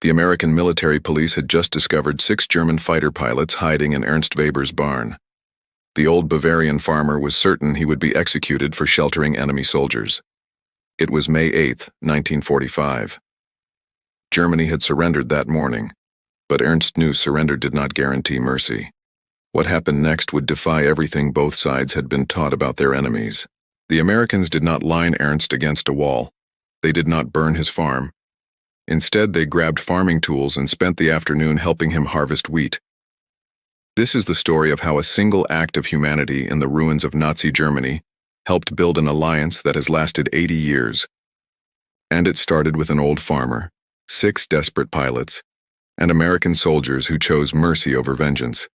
The American military police had just discovered 6 German fighter pilots hiding in Ernst Weber's barn. The old Bavarian farmer was certain he would be executed for sheltering enemy soldiers. It was May 8, 1945. Germany had surrendered that morning, but Ernst knew surrender did not guarantee mercy. What happened next would defy everything both sides had been taught about their enemies. The Americans did not line Ernst against a wall. They did not burn his farm. Instead, they grabbed farming tools and spent the afternoon helping him harvest wheat. This is the story of how a single act of humanity in the ruins of Nazi Germany helped build an alliance that has lasted 80 years. And it started with an old farmer, 6 desperate pilots, and American soldiers who chose mercy over vengeance.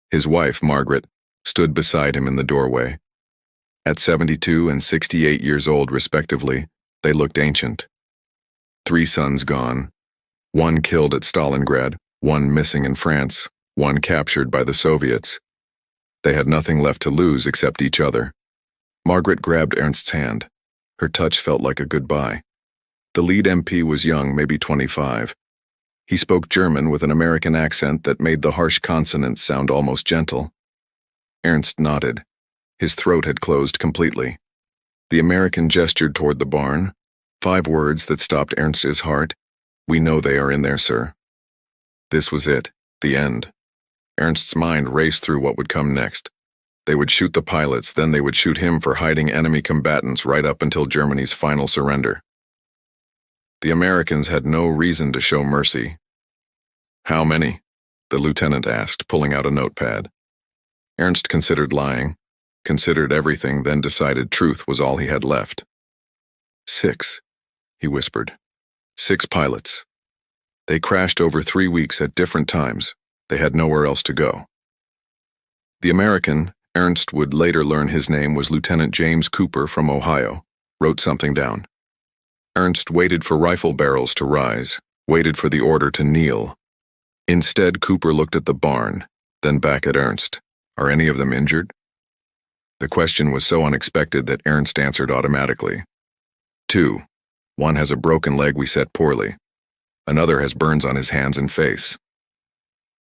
His wife, Margaret, stood beside him in the doorway. At 72 and 68 years old, respectively, they looked ancient. 3 sons gone, 1 killed at Stalingrad, 1 missing in France, 1 captured by the Soviets. They had nothing left to lose except each other. Margaret grabbed Ernst's hand. Her touch felt like a goodbye. The lead MP was young, maybe 25. He spoke German with an American accent that made the harsh consonants sound almost gentle. Ernst nodded. His throat had closed completely. The American gestured toward the barn. 5 words that stopped Ernst's heart. "We know they are in there, sir." This was it, the end. Ernst's mind raced through what would come next. They would shoot the pilots, then they would shoot him for hiding enemy combatants right up until Germany's final surrender. The Americans had no reason to show mercy. "How many?" the lieutenant asked, pulling out a notepad. Ernst considered lying, considered everything, then decided truth was all he had left. 6, he whispered. 6 pilots. They crashed over 3 weeks at different times. They had nowhere else to go. The American, Ernst would later learn his name was Lieutenant James Cooper from Ohio, wrote something down. Ernst waited for rifle barrels to rise, waited for the order to kneel. Instead, Cooper looked at the barn, then back at Ernst. "Are any of them injured?" The question was so unexpected that Ernst answered automatically. 2. 1 has a broken leg we set poorly. Another has burns on his hands and face.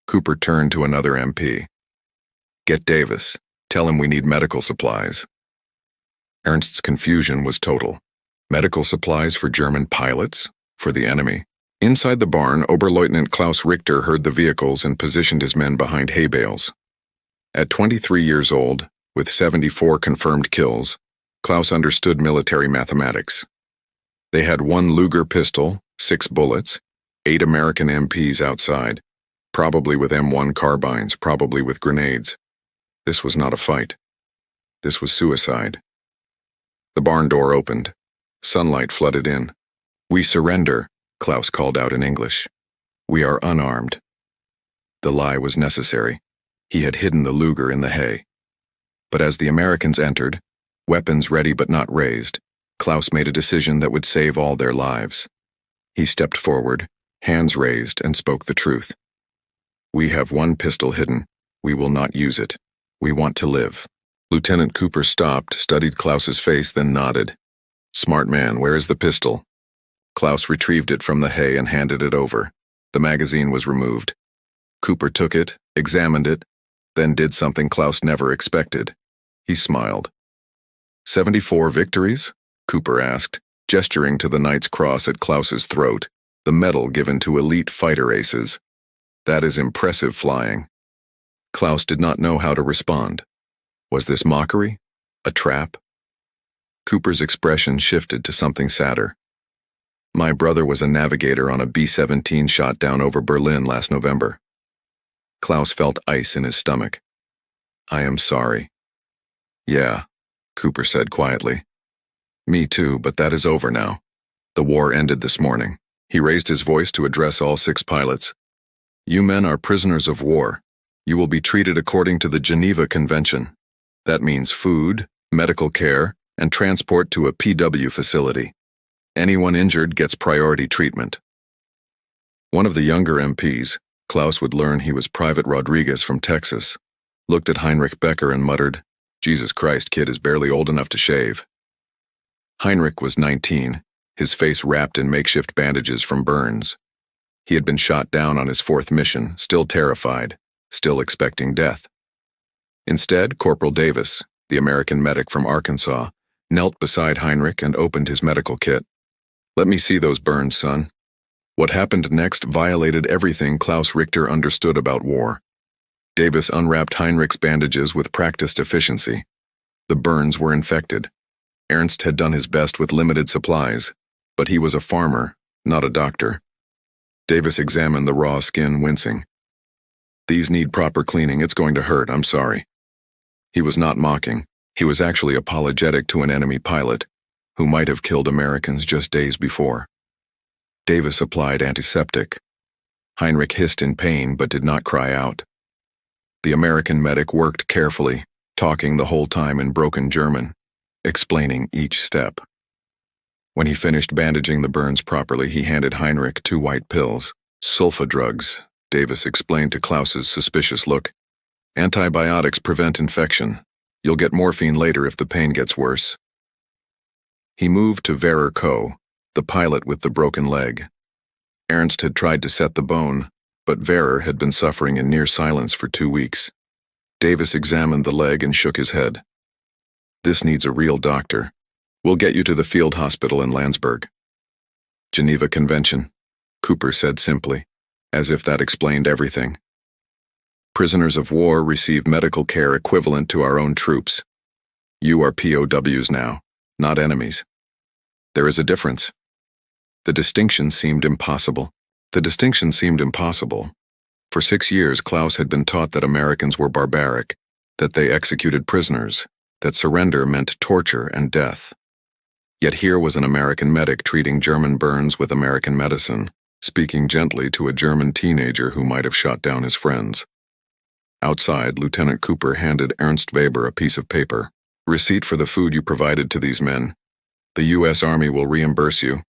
Cooper turned to another MP. "Get Davis. Tell him we need medical supplies." Ernst's confusion was total. Medical supplies for German pilots? For the enemy? Inside the barn, Oberleutnant Klaus Richter heard the vehicles and positioned his men behind hay bales. At 23 years old, with 74 confirmed kills, Klaus understood military mathematics. They had 1 Luger pistol, 6 bullets, 8 American MPs outside, probably with M1 carbines, probably with grenades. This was not a fight. This was suicide. The barn door opened. Sunlight flooded in. "We surrender," Klaus called out in English. "We are unarmed." The lie was necessary. He had hidden the Luger in the hay. But as the Americans entered, weapons ready but not raised, Klaus made a decision that would save all their lives. He stepped forward, hands raised, and spoke the truth. "We have 1 pistol hidden. We will not use it. We want to live." Lieutenant Cooper stopped, studied Klaus's face, then nodded. "Smart man, where is the pistol?" Klaus retrieved it from the hay and handed it over. The magazine was removed. Cooper took it, examined it, then did something Klaus never expected. He smiled. 74 victories? Cooper asked, gesturing to the Knight's Cross at Klaus's throat, the medal given to elite fighter aces. "That is impressive flying." Klaus did not know how to respond. Was this mockery? A trap? Cooper's expression shifted to something sadder. "My brother was a navigator on a B-17 shot down over Berlin last November." Klaus felt ice in his stomach. "I am sorry." "Yeah," Cooper said quietly. "Me too, but that is over now. The war ended this morning." He raised his voice to address all 6 pilots. "You men are prisoners of war. You will be treated according to the Geneva Convention. That means food, medical care, and transport to a PW facility. Anyone injured gets priority treatment." One of the younger MPs, Klaus would learn he was Private Rodriguez from Texas, looked at Heinrich Becker and muttered, "Jesus Christ, kid is barely old enough to shave." Heinrich was 19, his face wrapped in makeshift bandages from burns. He had been shot down on his fourth mission, still terrified, still expecting death. Instead, Corporal Davis, the American medic from Arkansas, knelt beside Heinrich and opened his medical kit. "Let me see those burns, son." What happened next violated everything Klaus Richter understood about war. Davis unwrapped Heinrich's bandages with practiced efficiency. The burns were infected. Ernst had done his best with limited supplies, but he was a farmer, not a doctor. Davis examined the raw skin, wincing. "These need proper cleaning. It's going to hurt. I'm sorry." He was not mocking. He was actually apologetic to an enemy pilot, who might have killed Americans just days before. Davis applied antiseptic. Heinrich hissed in pain but did not cry out. The American medic worked carefully, talking the whole time in broken German, explaining each step. When he finished bandaging the burns properly, he handed Heinrich 2 white pills. "Sulfa drugs," Davis explained to Klaus's suspicious look. "Antibiotics prevent infection. You'll get morphine later if the pain gets worse." He moved to Weber Co., the pilot with the broken leg. Ernst had tried to set the bone, but Weber had been suffering in near silence for 2 weeks. Davis examined the leg and shook his head. "This needs a real doctor. We'll get you to the field hospital in Landsberg." "Geneva Convention," Cooper said simply, as if that explained everything. "Prisoners of war receive medical care equivalent to our own troops. You are POWs now, not enemies. There is a difference." The distinction seemed impossible. For 6 years, Klaus had been taught that Americans were barbaric, that they executed prisoners, that surrender meant torture and death. Yet here was an American medic treating German burns with American medicine, speaking gently to a German teenager who might have shot down his friends. Outside, Lieutenant Cooper handed Ernst Weber a piece of paper. "Receipt for the food you provided to these men. The U.S. Army will reimburse you.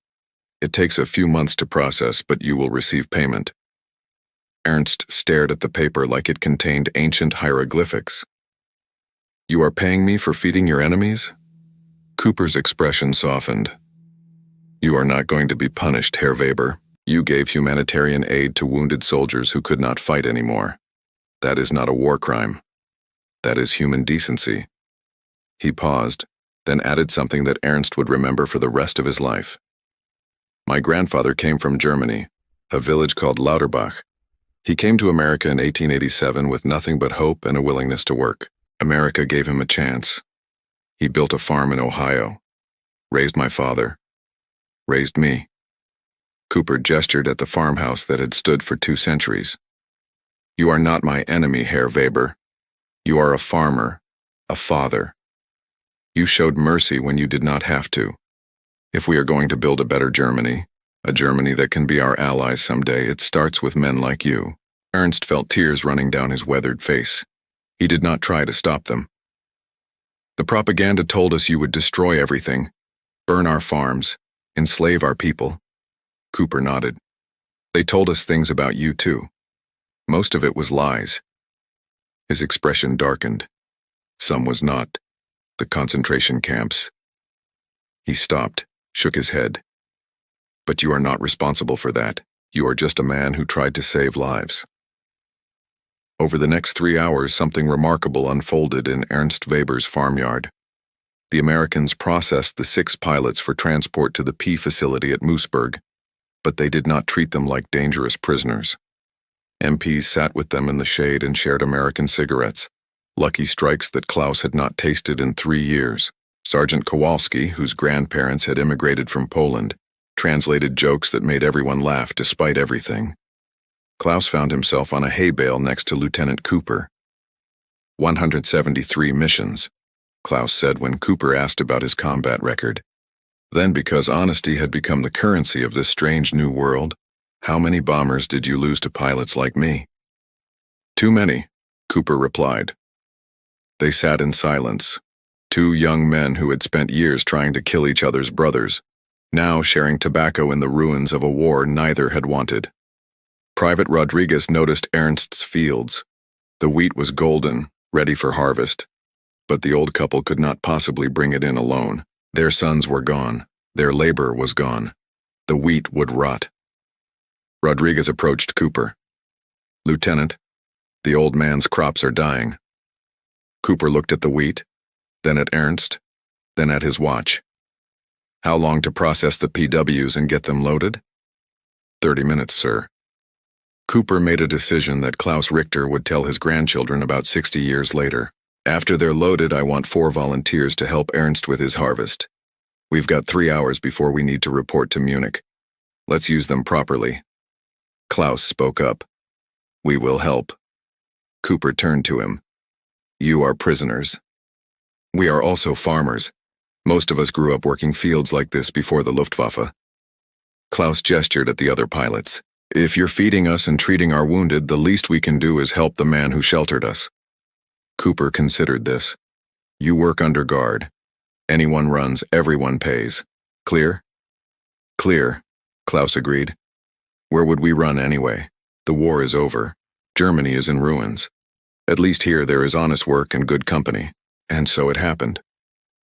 It takes a few months to process, but you will receive payment." Ernst stared at the paper like it contained ancient hieroglyphics. "You are paying me for feeding your enemies?" Cooper's expression softened. "You are not going to be punished, Herr Weber. You gave humanitarian aid to wounded soldiers who could not fight anymore. That is not a war crime. That is human decency." He paused, then added something that Ernst would remember for the rest of his life. "My grandfather came from Germany, a village called Lauterbach. He came to America in 1887 with nothing but hope and a willingness to work. America gave him a chance. He built a farm in Ohio, raised my father, raised me." Cooper gestured at the farmhouse that had stood for 2 centuries. "You are not my enemy, Herr Weber. You are a farmer, a father. You showed mercy when you did not have to. If we are going to build a better Germany, a Germany that can be our allies someday, it starts with men like you." Ernst felt tears running down his weathered face. He did not try to stop them. "The propaganda told us you would destroy everything, burn our farms, enslave our people." Cooper nodded. "They told us things about you too. Most of it was lies." His expression darkened. Some was not. The concentration camps. He stopped, shook his head. "But you are not responsible for that. You are just a man who tried to save lives." Over the next 3 hours, something remarkable unfolded in Ernst Weber's farmyard. The Americans processed the 6 pilots for transport to the P facility at Moosburg, but they did not treat them like dangerous prisoners. MPs sat with them in the shade and shared American cigarettes, lucky strikes that Klaus had not tasted in 3 years. Sergeant Kowalski, whose grandparents had immigrated from Poland, translated jokes that made everyone laugh despite everything. Klaus found himself on a hay bale next to Lieutenant Cooper. 173 missions, Klaus said when Cooper asked about his combat record. Then, because honesty had become the currency of this strange new world, "How many bombers did you lose to pilots like me?" "Too many," Cooper replied. They sat in silence, 2 young men who had spent years trying to kill each other's brothers, now sharing tobacco in the ruins of a war neither had wanted. Private Rodriguez noticed Ernst's fields. The wheat was golden, ready for harvest, but the old couple could not possibly bring it in alone. Their sons were gone. Their labor was gone. The wheat would rot. Rodriguez approached Cooper. "Lieutenant, the old man's crops are dying." Cooper looked at the wheat, then at Ernst, then at his watch. "How long to process the PWs and get them loaded?" 30 minutes, sir." Cooper made a decision that Klaus Richter would tell his grandchildren about 60 years later. "After they're loaded, I want 4 volunteers to help Ernst with his harvest. We've got 3 hours before we need to report to Munich. Let's use them properly." Klaus spoke up. "We will help." Cooper turned to him. "You are prisoners. We are also farmers. Most of us grew up working fields like this before the Luftwaffe." Klaus gestured at the other pilots. "If you're feeding us and treating our wounded, the least we can do is help the man who sheltered us." Cooper considered this. "You work under guard. Anyone runs, everyone pays. Clear?" "Clear," Klaus agreed. "Where would we run anyway? The war is over. Germany is in ruins. At least here there is honest work and good company." And so it happened.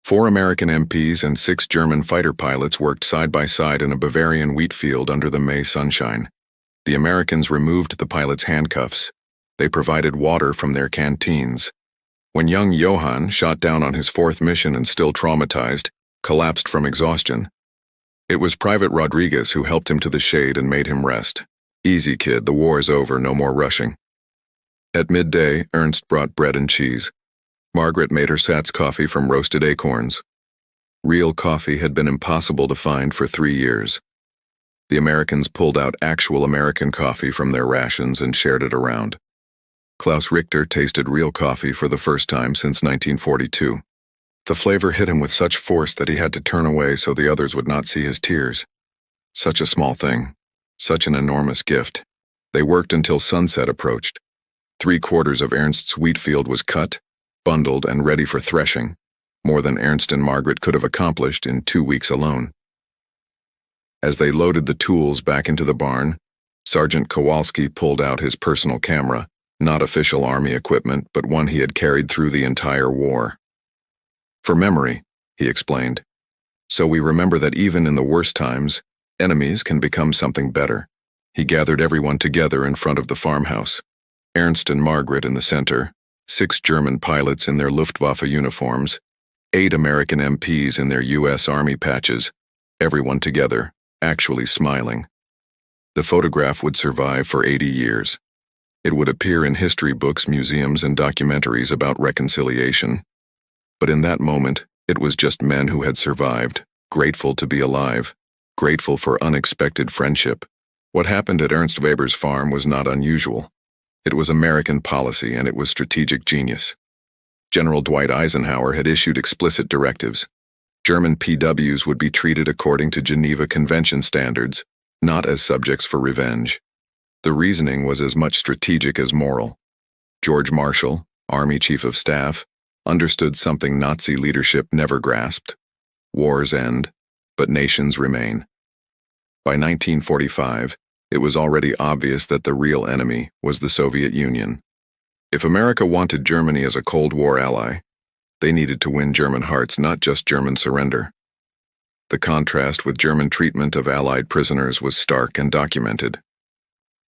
4 American MPs and 6 German fighter pilots worked side by side in a Bavarian wheat field under the May sunshine. The Americans removed the pilots' handcuffs. They provided water from their canteens. When young Johann, shot down on his 4th mission and still traumatized, collapsed from exhaustion, it was Private Rodriguez who helped him to the shade and made him rest. "Easy, kid, the war is over, no more rushing." At midday, Ernst brought bread and cheese. Margaret made her Sats coffee from roasted acorns. Real coffee had been impossible to find for 3 years. The Americans pulled out actual American coffee from their rations and shared it around. Klaus Richter tasted real coffee for the first time since 1942. The flavor hit him with such force that he had to turn away so the others would not see his tears. Such a small thing. Such an enormous gift. They worked until sunset approached. 3/4 of Ernst's wheat field was cut, bundled, and ready for threshing, more than Ernst and Margaret could have accomplished in 2 weeks alone. As they loaded the tools back into the barn, Sergeant Kowalski pulled out his personal camera, not official army equipment, but one he had carried through the entire war. "For memory," he explained. "So we remember that even in the worst times, enemies can become something better." He gathered everyone together in front of the farmhouse. Ernst and Margaret in the center, 6 German pilots in their Luftwaffe uniforms, 8 American MPs in their U.S. Army patches, everyone together, actually smiling. The photograph would survive for 80 years. It would appear in history books, museums, and documentaries about reconciliation. But in that moment, it was just men who had survived, grateful to be alive, grateful for unexpected friendship. What happened at Ernst Weber's farm was not unusual. It was American policy, and it was strategic genius. General Dwight Eisenhower had issued explicit directives. German PWs would be treated according to Geneva Convention standards, not as subjects for revenge. The reasoning was as much strategic as moral. George Marshall, Army Chief of Staff, understood something Nazi leadership never grasped. Wars end, but nations remain. By 1945, it was already obvious that the real enemy was the Soviet Union. If America wanted Germany as a Cold War ally, they needed to win German hearts, not just German surrender. The contrast with German treatment of Allied prisoners was stark and documented.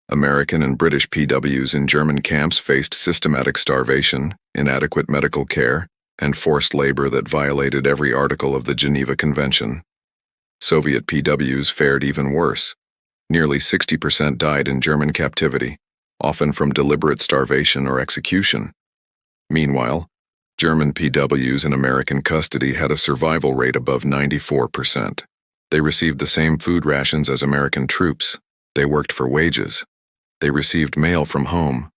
American and British PWs in German camps faced systematic starvation, inadequate medical care, and forced labor that violated every article of the Geneva Convention. Soviet PWs fared even worse. Nearly 60% died in German captivity, often from deliberate starvation or execution. Meanwhile, German PWs in American custody had a survival rate above 94%. They received the same food rations as American troops. They worked for wages. They received mail from home.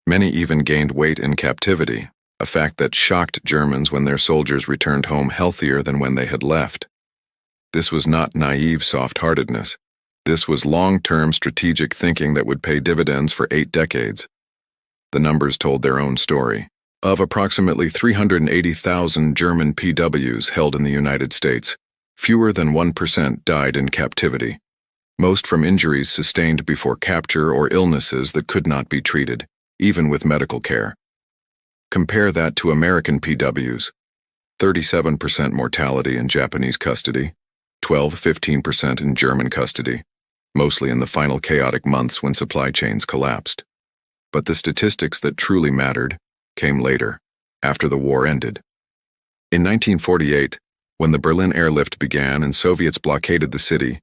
Many even gained weight in captivity, a fact that shocked Germans when their soldiers returned home healthier than when they had left. This was not naive soft-heartedness. This was long-term strategic thinking that would pay dividends for 8 decades. The numbers told their own story. Of approximately 380,000 German PWs held in the United States, fewer than 1% died in captivity, most from injuries sustained before capture or illnesses that could not be treated, even with medical care. Compare that to American PWs, 37% mortality in Japanese custody, 12–15% in German custody. mostly in the final chaotic months when supply chains collapsed. But the statistics that truly mattered came later, after the war ended. In 1948, when the Berlin airlift began and Soviets blockaded the city,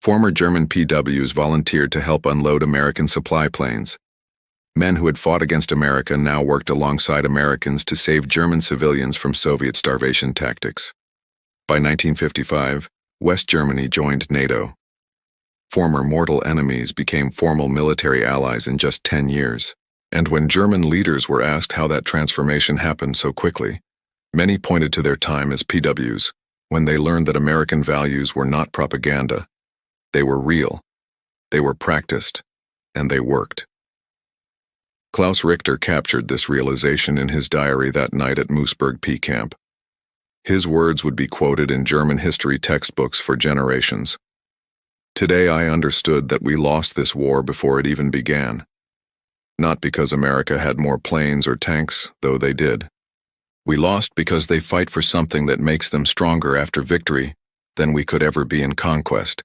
former German PWs volunteered to help unload American supply planes. Men who had fought against America now worked alongside Americans to save German civilians from Soviet starvation tactics. By 1955, West Germany joined NATO. Former mortal enemies became formal military allies in just 10 years. And when German leaders were asked how that transformation happened so quickly, many pointed to their time as PWs, when they learned that American values were not propaganda. They were real, they were practiced, and they worked. Klaus Richter captured this realization in his diary that night at Moosburg P Camp. His words would be quoted in German history textbooks for generations. Today I understood that we lost this war before it even began. Not because America had more planes or tanks, though they did. We lost because they fight for something that makes them stronger after victory than we could ever be in conquest.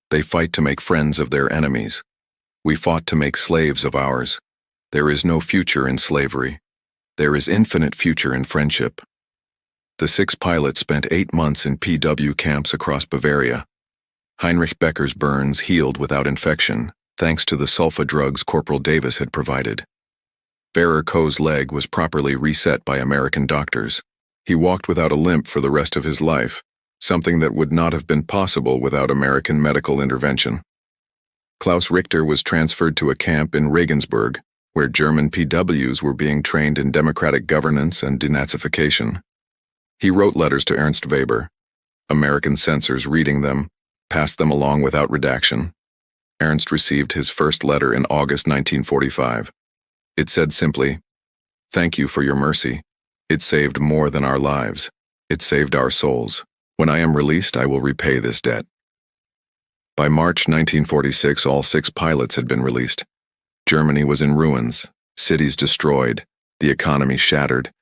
They fight to make friends of their enemies. We fought to make slaves of ours. There is no future in slavery. There is infinite future in friendship. The 6 pilots spent 8 months in PW camps across Bavaria. Heinrich Becker's burns healed without infection, thanks to the sulfa drugs Corporal Davis had provided. Werner Koh's leg was properly reset by American doctors. He walked without a limp for the rest of his life, something that would not have been possible without American medical intervention. Klaus Richter was transferred to a camp in Regensburg, where German PWs were being trained in democratic governance and denazification. He wrote letters to Ernst Weber. American censors reading them passed them along without redaction. Ernst received his first letter in August 1945. It said simply, "Thank you for your mercy. It saved more than our lives. It saved our souls. When I am released, I will repay this debt." By March 1946, all 6 pilots had been released. Germany was in ruins, cities destroyed, the economy shattered,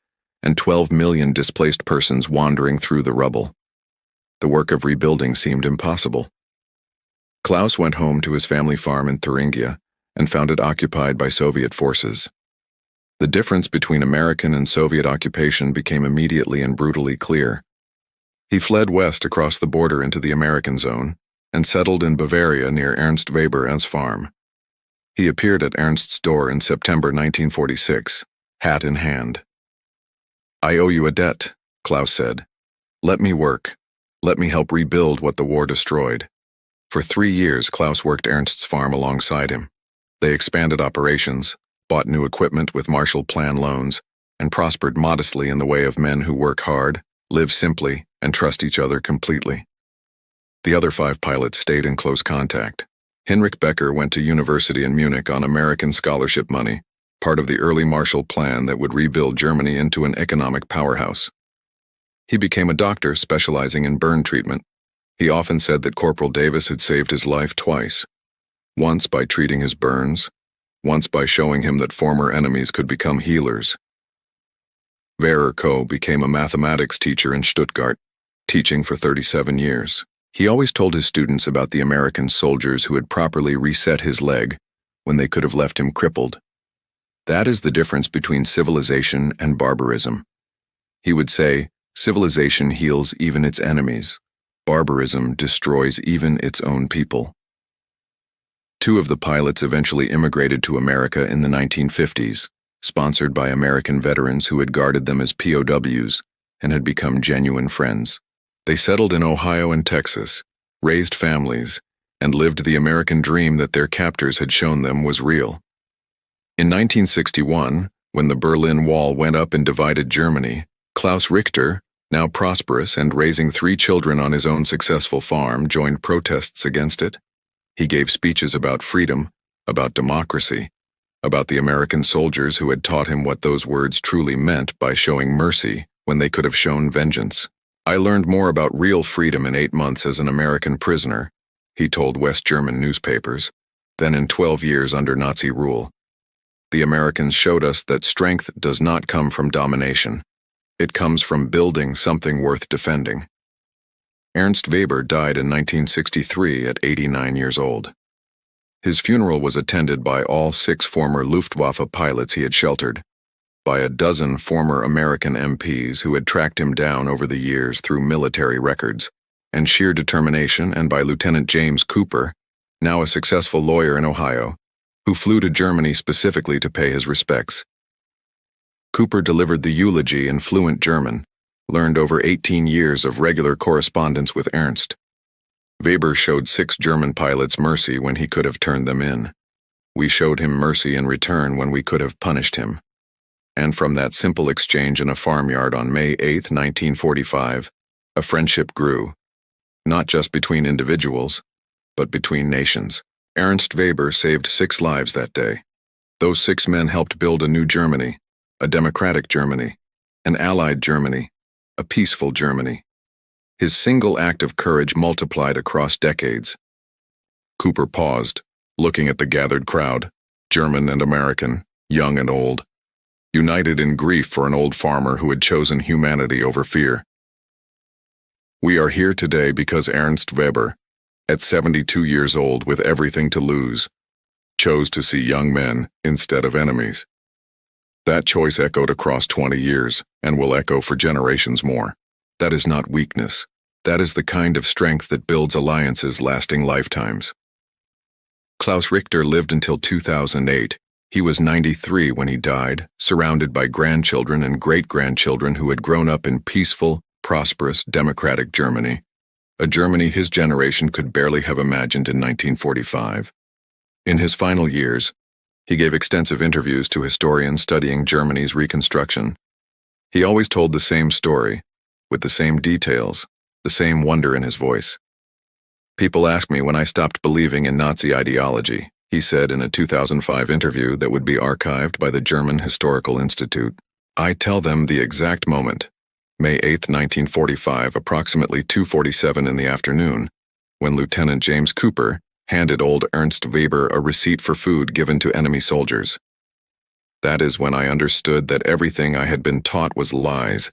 and 12 million displaced persons wandering through the rubble. The work of rebuilding seemed impossible. Klaus went home to his family farm in Thuringia and found it occupied by Soviet forces. The difference between American and Soviet occupation became immediately and brutally clear. He fled west across the border into the American zone and settled in Bavaria near Ernst Weber's farm. He appeared at Ernst's door in September 1946, hat in hand. "I owe you a debt," Klaus said. "Let me work. Let me help rebuild what the war destroyed." For 3 years, Klaus worked Ernst's farm alongside him. They expanded operations, bought new equipment with Marshall Plan loans, and prospered modestly in the way of men who work hard, live simply, and trust each other completely. The other 5 pilots stayed in close contact. Heinrich Becker went to university in Munich on American scholarship money, part of the early Marshall Plan that would rebuild Germany into an economic powerhouse. He became a doctor specializing in burn treatment. He often said that Corporal Davis had saved his life twice, once by treating his burns, once by showing him that former enemies could become healers. Werner Koh became a mathematics teacher in Stuttgart, teaching for 37 years. He always told his students about the American soldiers who had properly reset his leg when they could have left him crippled. That is the difference between civilization and barbarism. He would say, civilization heals even its enemies. Barbarism destroys even its own people. 2 of the pilots eventually immigrated to America in the 1950s, sponsored by American veterans who had guarded them as POWs and had become genuine friends. They settled in Ohio and Texas, raised families, and lived the American dream that their captors had shown them was real. In 1961, when the Berlin Wall went up and divided Germany, Klaus Richter, now prosperous and raising 3 children on his own successful farm, joined protests against it. He gave speeches about freedom, about democracy, about the American soldiers who had taught him what those words truly meant by showing mercy when they could have shown vengeance. "I learned more about real freedom in 8 months as an American prisoner," he told West German newspapers, "than in 12 years under Nazi rule. The Americans showed us that strength does not come from domination. It comes from building something worth defending." Ernst Weber died in 1963 at 89 years old. His funeral was attended by all 6 former Luftwaffe pilots he had sheltered, by a dozen former American MPs who had tracked him down over the years through military records and sheer determination, and by Lieutenant James Cooper, now a successful lawyer in Ohio, who flew to Germany specifically to pay his respects. Cooper delivered the eulogy in fluent German, learned over 18 years of regular correspondence with Ernst. Weber showed 6 German pilots mercy when he could have turned them in. We showed him mercy in return when we could have punished him. And from that simple exchange in a farmyard on May 8, 1945, a friendship grew, not just between individuals, but between nations. Ernst Weber saved 6 lives that day. Those 6 men helped build a new Germany, a democratic Germany, an allied Germany, a peaceful Germany. His single act of courage multiplied across decades. Cooper paused, looking at the gathered crowd, German and American, young and old, united in grief for an old farmer who had chosen humanity over fear. We are here today because Ernst Weber, at 72 years old with everything to lose, chose to see young men instead of enemies. That choice echoed across 20 years and will echo for generations more. That is not weakness. That is the kind of strength that builds alliances lasting lifetimes. Klaus Richter lived until 2008. He was 93 when he died, surrounded by grandchildren and great-grandchildren who had grown up in peaceful, prosperous, democratic Germany, a Germany his generation could barely have imagined in 1945. In his final years, he gave extensive interviews to historians studying Germany's reconstruction. He always told the same story, with the same details, the same wonder in his voice. People ask me when I stopped believing in Nazi ideology, he said in a 2005 interview that would be archived by the German Historical Institute. I tell them the exact moment, May 8, 1945, approximately 2:47 in the afternoon, when Lieutenant James Cooper handed old Ernst Weber a receipt for food given to enemy soldiers. That is when I understood that everything I had been taught was lies,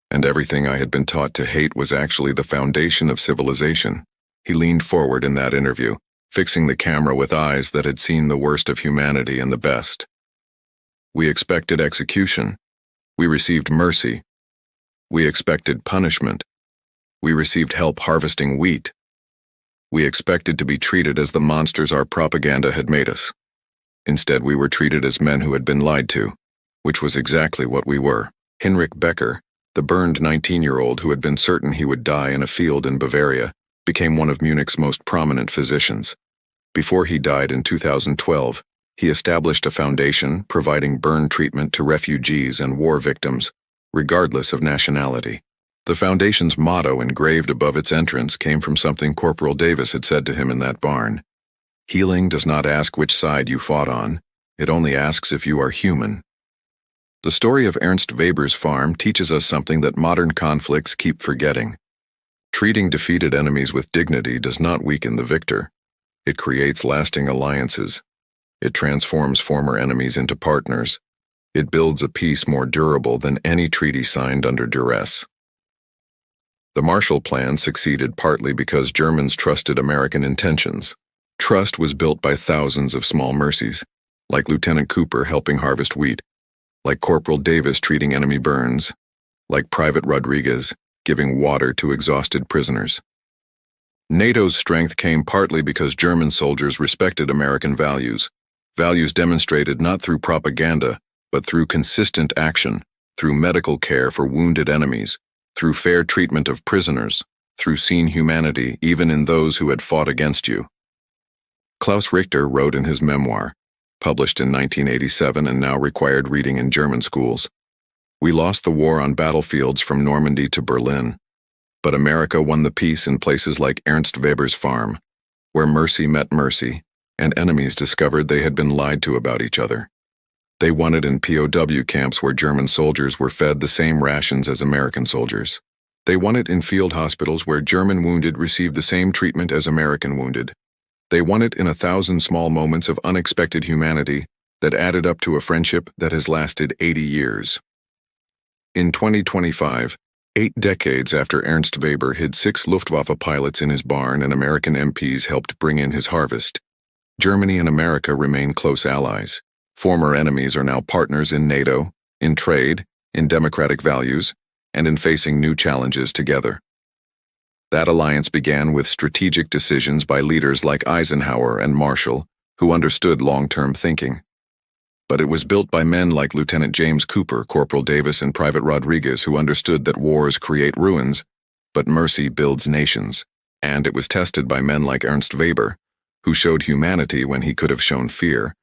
and everything I had been taught to hate was actually the foundation of civilization. He leaned forward in that interview, fixing the camera with eyes that had seen the worst of humanity and the best. We expected execution. We received mercy. We expected punishment. We received help harvesting wheat. We expected to be treated as the monsters our propaganda had made us. Instead, we were treated as men who had been lied to, which was exactly what we were. Heinrich Becker, the burned 19-year-old who had been certain he would die in a field in Bavaria, became one of Munich's most prominent physicians. Before he died in 2012, he established a foundation providing burn treatment to refugees and war victims, regardless of nationality. The foundation's motto engraved above its entrance came from something Corporal Davis had said to him in that barn. Healing does not ask which side you fought on, it only asks if you are human. The story of Ernst Weber's farm teaches us something that modern conflicts keep forgetting. Treating defeated enemies with dignity does not weaken the victor. It creates lasting alliances. It transforms former enemies into partners. It builds a peace more durable than any treaty signed under duress. The Marshall Plan succeeded partly because Germans trusted American intentions. Trust was built by thousands of small mercies, like Lieutenant Cooper helping harvest wheat, like Corporal Davis treating enemy burns, like Private Rodriguez giving water to exhausted prisoners. NATO's strength came partly because German soldiers respected American values, values demonstrated not through propaganda, but through consistent action, through medical care for wounded enemies, through fair treatment of prisoners, through seen humanity even in those who had fought against you. Klaus Richter wrote in his memoir, published in 1987 and now required reading in German schools, "We lost the war on battlefields from Normandy to Berlin, but America won the peace in places like Ernst Weber's farm, where mercy met mercy, and enemies discovered they had been lied to about each other. They won it in POW camps where German soldiers were fed the same rations as American soldiers. They won it in field hospitals where German wounded received the same treatment as American wounded. They won it in 1,000 small moments of unexpected humanity that added up to a friendship that has lasted 80 years. In 2025, 8 decades after Ernst Weber hid 6 Luftwaffe pilots in his barn and American MPs helped bring in his harvest, Germany and America remain close allies. Former enemies are now partners in NATO, in trade, in democratic values, and in facing new challenges together. That alliance began with strategic decisions by leaders like Eisenhower and Marshall, who understood long-term thinking. But it was built by men like Lieutenant James Cooper, Corporal Davis, and Private Rodriguez, who understood that wars create ruins, but mercy builds nations. And it was tested by men like Ernst Weber, who showed humanity when he could have shown fear,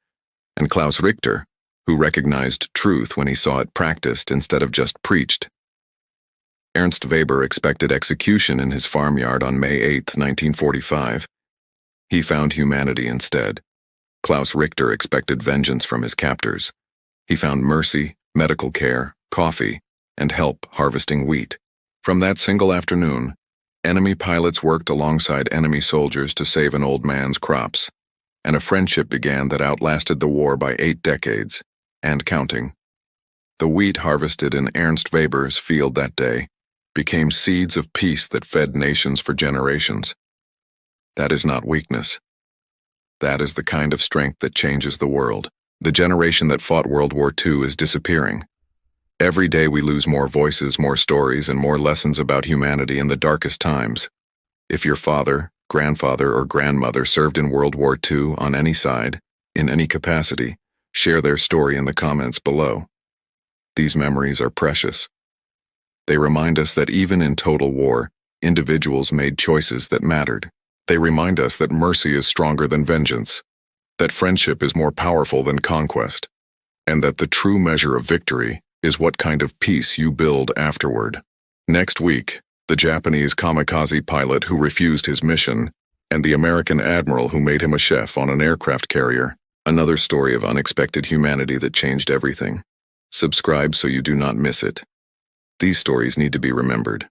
and Klaus Richter, who recognized truth when he saw it practiced instead of just preached. Ernst Weber expected execution in his farmyard on May 8, 1945. He found humanity instead. Klaus Richter expected vengeance from his captors. He found mercy, medical care, coffee, and help harvesting wheat. From that single afternoon, enemy pilots worked alongside enemy soldiers to save an old man's crops, and a friendship began that outlasted the war by 8 decades, and counting. The wheat harvested in Ernst Weber's field that day became seeds of peace that fed nations for generations. That is not weakness. That is the kind of strength that changes the world. The generation that fought World War II is disappearing. Every day we lose more voices, more stories, and more lessons about humanity in the darkest times. If your father, grandfather, or grandmother served in World War II on any side, in any capacity, share their story in the comments below. These memories are precious. They remind us that even in total war, individuals made choices that mattered. They remind us that mercy is stronger than vengeance, that friendship is more powerful than conquest, and that the true measure of victory is what kind of peace you build afterward. Next week, the Japanese kamikaze pilot who refused his mission, and the American admiral who made him a chef on an aircraft carrier. Another story of unexpected humanity that changed everything. Subscribe so you do not miss it. These stories need to be remembered.